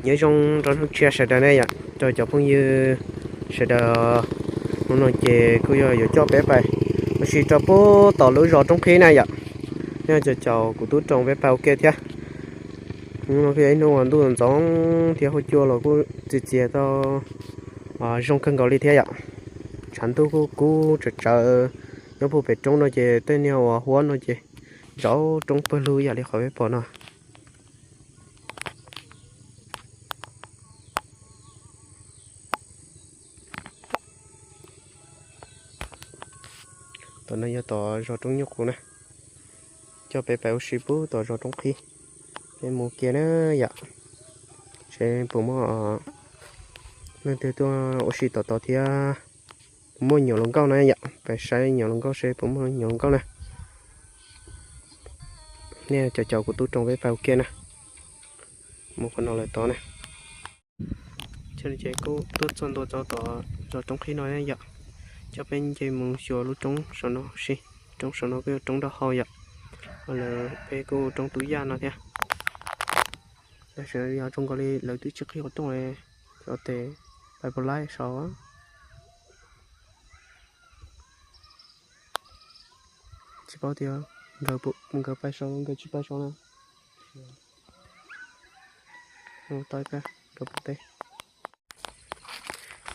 nhớ trong trong chia sẻ đây ạ cho phong như sẽ đờ nó chè cứ giờ cho bé bài nó chỉ cho bố tỏ lối rõ trong khi này ạ nha cho của tôi trồng bé bao kia thế nhưng mà cái nó hoàn toàn giống thì hồi chưa là cô chỉ cho trong cân gọi đi thế ạ chẳng tôi cô chờ nó phụ về trong nó chè tên nhau hoa nó chè rõ trong bờ lưới vậy để khỏi bé bỏ nó tụi nó giờ tỏ rõ trong nhục của này cho bé béo xí bố tỏ rõ trong khi cái mũ kia nó dạ sẽ bố mà nên từ tôi oxy tỏ thì mua nhiều lông cao này dạ phải sai nhiều lông cao sẽ bố mua nhiều lông cao này nè chào của tôi trong cái bao kia nè một phần nào lại to này cho nên chị cô tôi chọn tôi cho tỏ rõ trong khi nói này dạ cho bên chị muốn sửa lúc trong sau nó xí trong sau nó cái trong đó hơi dạ là bé cô trong túi da nó thế để sẽ ra trong cái lấy túi trước khi có trong này có thể bài bờ lại sau á chỉ bao tiêu gỡ bộ gỡ bài sau gỡ chỉ bài sau nào tay cái gỡ bộ tay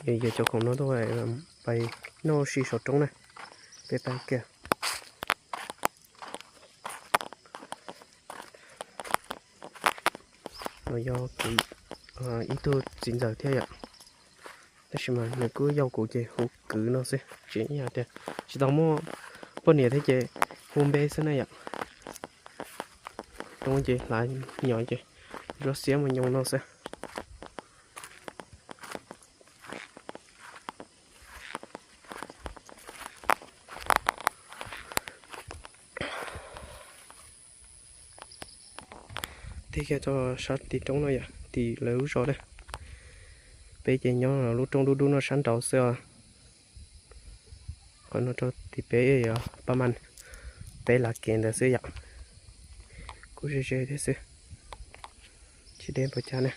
giờ cho con nó thôi bài nó xì sọt trong này bé tay kia rồi do cái ý tôi chính giờ thế ạ thế mà nếu cứ giao cụ chị hút cứ nó sẽ chỉ nhà thế chỉ tao mua bên này thế chị hôm bé thế này ạ đúng không chị lại nhỏ chị rất xé mà nhau nó sẽ thì cái cho sát thì trong nó vậy thì lấy rồi đây bé chị nhỏ là lúc trong đu nó sáng đầu xưa còn nó cho thì bé ba man bé là kiện là xưa vậy cô chơi thế xưa chỉ đem vào cha này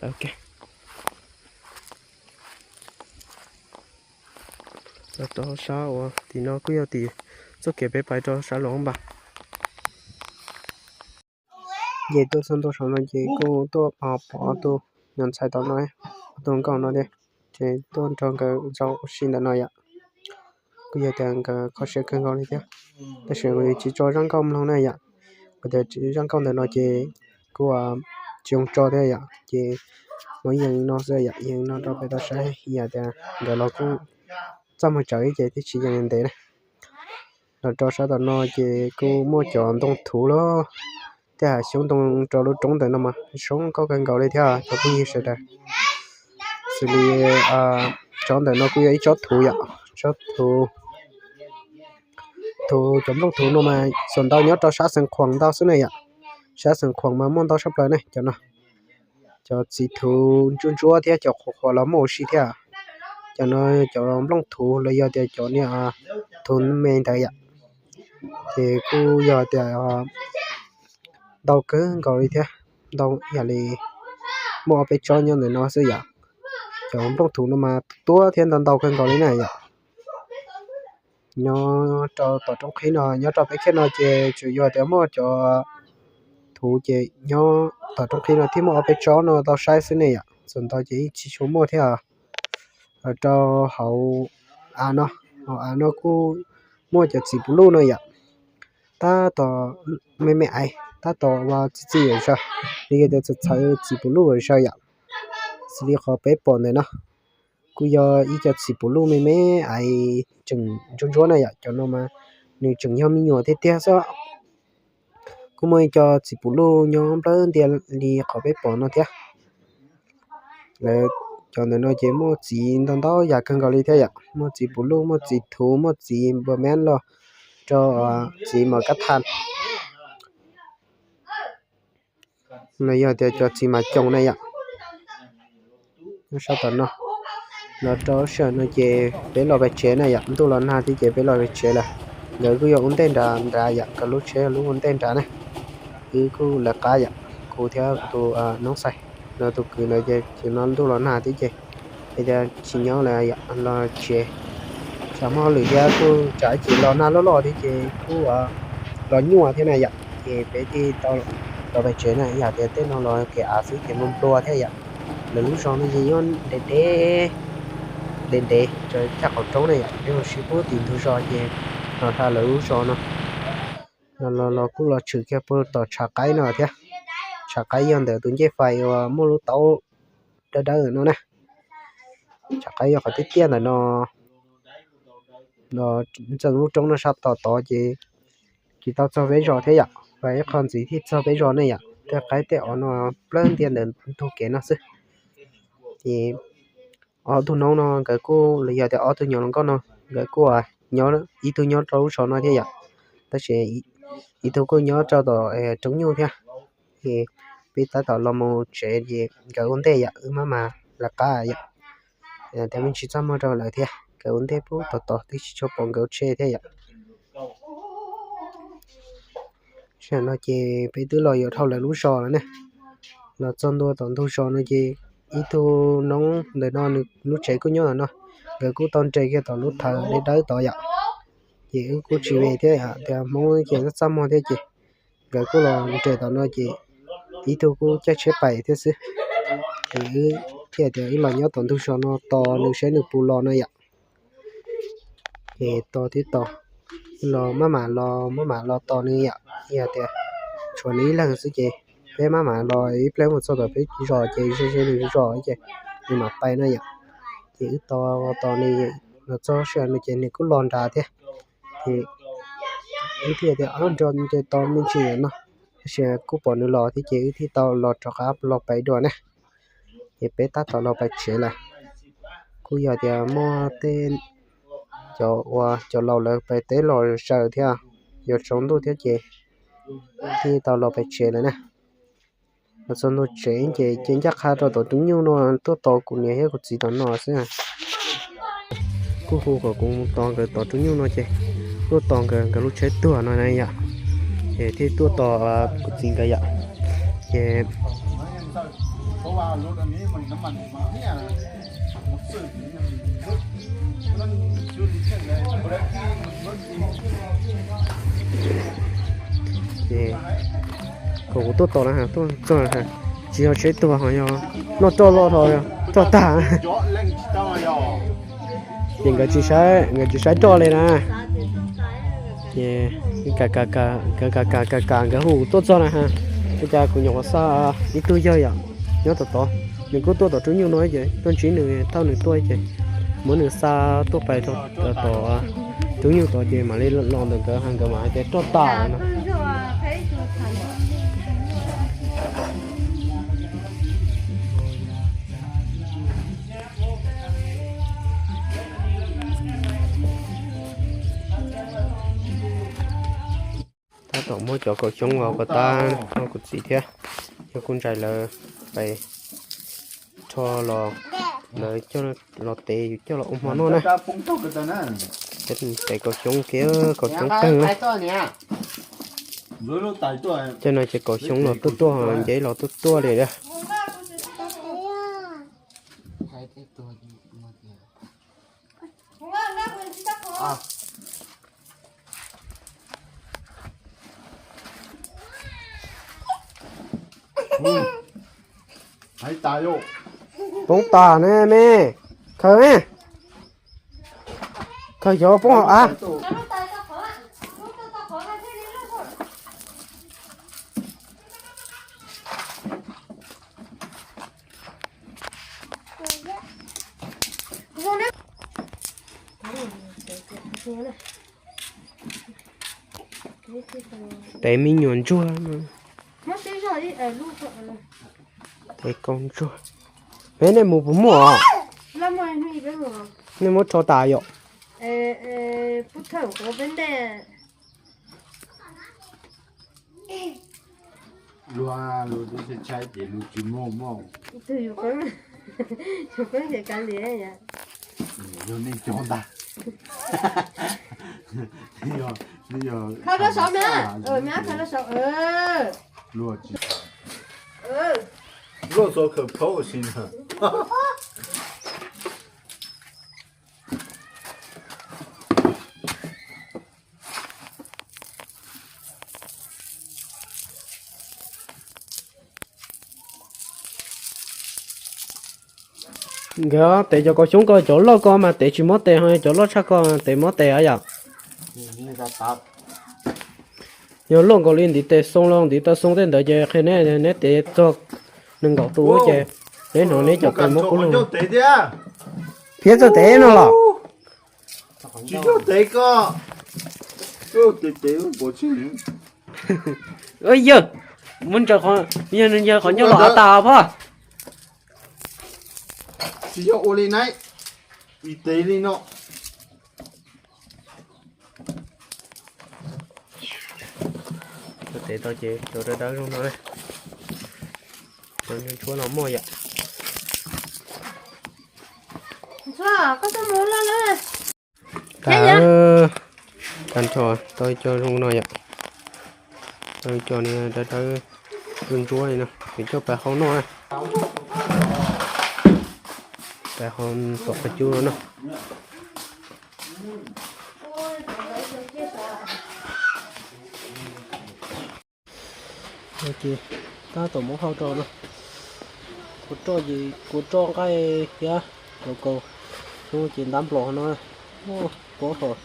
ok rồi to sao thì nó cứ thì cho kể bé bài cho sao lỏng bà vậy tôi xong tôi xong rồi chị cô tôi bỏ tôi nhận sai tao nói tôi còn nói đây chị tôi trong cái rau xin đã nói ạ bây giờ thì cái khó sẽ cân gọi đi chứแต่是我只做人工弄那样或者只人工的那些我种做的呀也我用那些呀用那到别的山呀的的老公怎么找一些的时间的呢那找啥的那些个莫讲动土了这还行动找了中的那么sống có cần gọi đi theo cho cái sự đấy xử lý chọn để nó cứ ấy chót thủ ya chót thủ chấm lúc thủ nó mà sườn tao nhớ cho sát sườn khoảng tao xuống này ạ sát sườn khoảng mà món tao sắp tới này cho nó cho chỉ thủ chuyên chúa thì cho họ làm một gì thế cho nó cho long thủ lấy giờ thì cho này thủ mình thấy ạ thì cứ giờ thì đâu cứ gọi đi thế đâu giờ thì muaไปcho nhau để nó sẽ ạ cho long thủ nó mà tua thiên thần đâu cần gọi đi này ạ nó cho tổ trong khi nó nhớ cho cái khi nó chỉ chủ yếu để mua cho thủ chỉ nhớ tổ trong khi nó thì muaไปcho nó tao sai thế này ạ xong tao chỉ số mua thế cho hậu nó cũng mua cho chỉ bulu nữa ạ ta tổ mẹ ai ta tổ vào chỉ ở sao đi cái cho chơi chỉ bulu ở sao ạ xử lý khó bé bỏ này nó cứ giờ ý cho chỉ bulu mẹ ai chừng chỗ này ạ cho nó mà nếu chừng nhau mình nhỏ thế thế sao cũng mới cho chỉ bulu nhóm lớn tiền đi khó bé bỏ nó thế là cho nên nó chỉ mua chỉ đằng đó giờ cần gọi đi thế ạ mua chỉ bulu mua chỉ thú mua chỉ bờ men lo cho chỉ mà cắt than này giờ thì cho chỉ mà trồng này ạ nó sao tận nó nó cho sợ nó chế bé lo bé chế này vậy tôi lần nào thì chế bé lo bé chế là người cứ dùng tên ra ra vậy cái lúc chế lúc tên ra này cứ là cái vậy cô theo tôi nóng say nó tôi cứ nói chế chỉ nó tôi lần nào thì chế bây giờ chỉ nhớ là vậy lo chế chẳng mà lười ra tôi trái chỉ lo nào lo thì chế cứ lo nhua thế này vậy thì bé thì tao lo bé chế này vậy thì tên nó lo cái áo xí cái mông tua thế vậy là lúc sau nó gì nhon để trời chắc ở chỗ này nếu mà ship tiền thu cho thì nó thay là lúc sau nó cũng là chữ cái bữa tao trả cái nào thế trả cái yon để tụi chế phải mua lúc tao đỡ nó nè trả cái yon phải tiết tiền là nó chân lúc trong nó sát tao chỉ tao cho vé rồi thế ạ vậy còn gì thì cho vé rồi này ạ cái tẹo nó lớn tiền để thu cái nó xí thì thu nó cái cô là giờ thì thu nhỏ nó có nó cái cô nhỏ đó ý thu nhỏ trâu cho nó thế ạ ta sẽ ý thu cô nhỏ cho tao trống nhau thế thì bây ta tao làm một chuyện gì cái vấn đề ạ mà là cái ạ thì mình chỉ cho mà rồi lại thế cái vấn đề bố tao thì chỉ cho bọn cái chơi thế ạ xem nó chỉ bây từ lo giờ thâu là lú sò nữa nè là chân đua toàn thu sò nó chỉ ít thu nóng để nó chạy cũng nhớ là nó cái cú toàn chạy cái toàn lúc thở để đỡ tỏi ạ chỉ cú chỉ về thế ạ thì mong cái nó xăm thế chị cái cú là chạy toàn nó chỉ ít thu cú chạy chế bảy thế chứ thì ít là nhớ toàn thu sò nó to nó sẽ được bù lò nó ạ thì to thì to lò mà lò to nữa ạ thì chuẩn lý là sự gì bé mà lò ấy lấy một số tập cái rồi chị sẽ được rồi chị nhưng mà tay nó vậy thì to này nó cho xe nó chị này cứ lòn ra thế thì thì ở trong cái to mình chỉ nó sẽ cứ bỏ nó lò thì chị thì tao lò cho áp lò bảy đùa này thì bé ta tao lò bảy chế là cứ giờ thì mua tên cho lò là bảy tế lò sợ theo giờ sống tôi thế chị thì tao lò bảy chế này nè nó xong nó chế chế chắc khá cho tổ chúng nhau nó tốt to cũng nhớ hết cái gì đó nó xí à cô cũng to cái tổ chúng nhau nó chế tôi to cái lúc chế tua nó này ạ thì tôi to cái gì cái ạ chế cũng tốt to hả tôi cho hả chỉ có chế tua hả nó to lo thôi to ta những cái chỉ sai to lên nè cái hũ tốt cho này ha bây giờ cũng nhỏ xa đi tôi chơi à nhớ to mình có to chúng nhiều nói vậy tôi chỉ nửa tao nửa tôi vậy muốn nửa xa tôi phải to chúng nhiều to vậy mà lên lon được cái hàng cái mà cái to ta nó tổng mỗi chỗ có chung vào ta nó có gì thế cho con trai là phải cho lò để cho lò tê cho lò ôm nó này để có chung kia có chung căng này cho nên chỉ có chung lò tua hơn giấy lò tua để đây hay ta vô bông tà nè mẹ khơi nè khơi vô bông hả để mình nhuận chua để con chua bé này mua bún mùa nên mua cho tài ạ不透过本的lúa sẽ trái để lúa chín mồm từ có có thể cắn liền vậy 有那种的。那有。看到手没？没看到手，落鸡。嗯。落手可口心了。Gỡ để cho con xuống coi chỗ lo con mà để chỉ mót tè hay chỗ lo chắc con để mót tè à giờ luôn có liên thì tè xong luôn thì ta xong đến đợi chơi khi này nè tè cho đừng gọt túi chơi để nó nè cho cái mót cũng luôn phía cho tè nó là chỉ cho tè cơ tè bộ chứ ơi giờ muốn cho con giờ con nhớ lọ tàu pa chỉ cho ô lên này bị tè lên nó để tao chơi cho nó đỡ luôn rồi cho nên chúa nó mua vậy sao có sao muốn lên nữa cả cần cho tôi cho luôn rồi vậy tôi cho này đỡ đỡ gừng chúa này nè để cho bà không nói bà không tọt cái chúa nữa ok ta tổ món hao trò nữa cột trò gì cột trò cái kia cầu cầu nó chỉ đám lò nó ô có rồi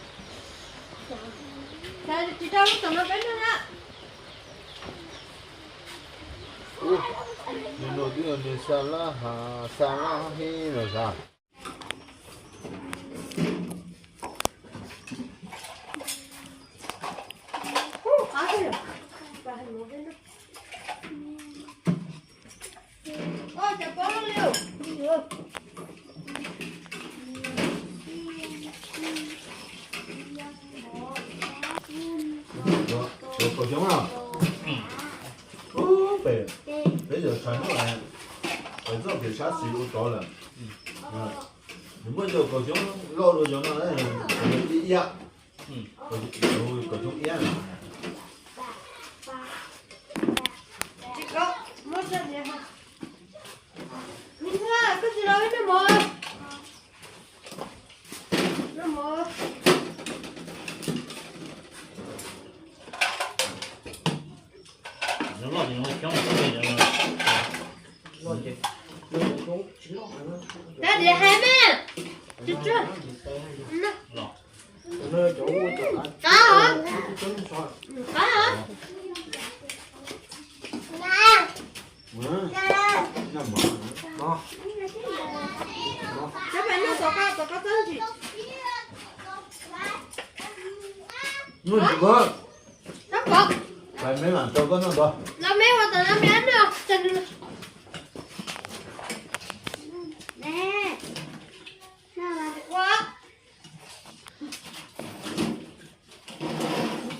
chị đâu có tụi nó bên nữa nè nên đầu tiên là salad hay là sao Có giống không? Bé, bây giờ传出来，反正给啥食物多了。如果就各种肉肉种的，一样，各种一样。chị có mất chân gì hả? Nhìn ra cái gì đó nó mờ, nó mờ. Đã để hai mẹ. Chết chưa? Cá hả? Cá hả? Các bạn nó có tên gì? Nuôi gì cơ? Nó có. Phải mấy bạn cho con nó cơ. Nó mấy hoàn toàn nó mấy ăn được. Chân nè. Sao là quá.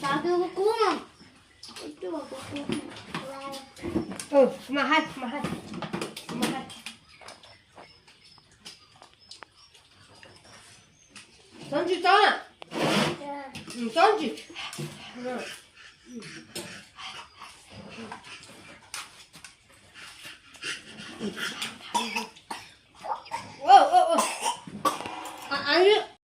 Sao kêu có cuốn không? Mà hai. Con chị con à? Con chị. Whoa. Are you?